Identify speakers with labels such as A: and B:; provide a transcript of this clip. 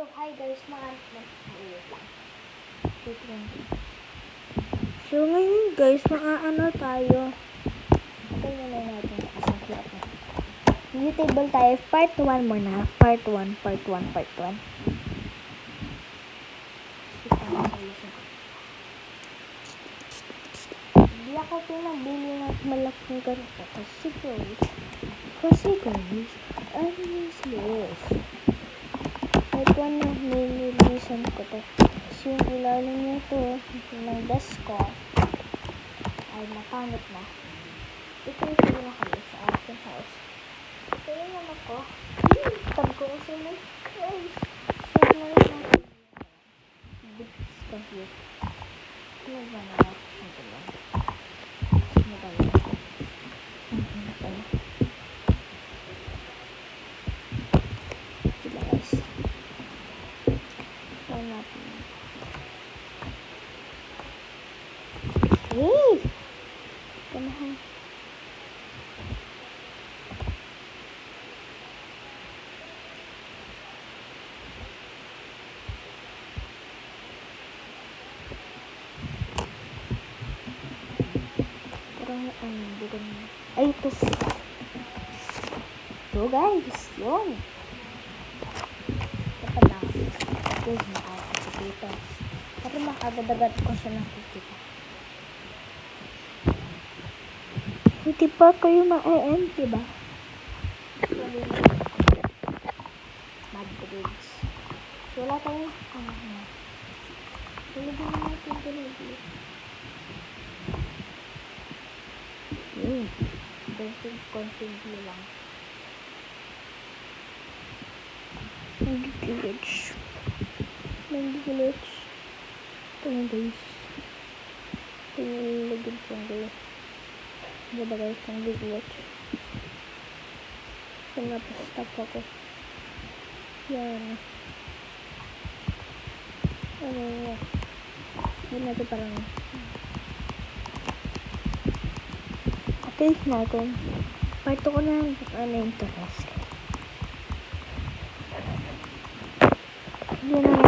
A: So, hi guys, mga wait lang. So, ngayon guys, ano tayo. Ito na natin kasi hirap na. Mutable tayo. Part 1 muna. Part 1. Hindi ako pinabili ng malaking ganito. Kasi guys, ano useless. Part 1 na nililisan ko to. Kasi yung ilalim nito ng desk ko ay mapangit na. Ito yung na kami sa aking house. Ito yung ano ko. Tab ko kasi may guys. So, ngayon natin big computer. Ano ba na ako sa tulong? Ano ba yun? Diba guys? Ito natin. Hey! Ito na ha. Bukan. Ay, ito. Ito guys, yun. Dapat lang. Guys, makakita dito. Pero makagadagat ko siya nakikita. Hindi pa kayo ma-end, diba? Mad bridge. So, wala tayong na. Tulogin na natin tulogin. Konting lang. Nag-glitch. Ito yung guys. Ito yung lagyan ko guys. Diba guys, nag-glitch. So, napastop ako. Yan. Yan natin parang okay natin. Part ko na yung interest. Yun na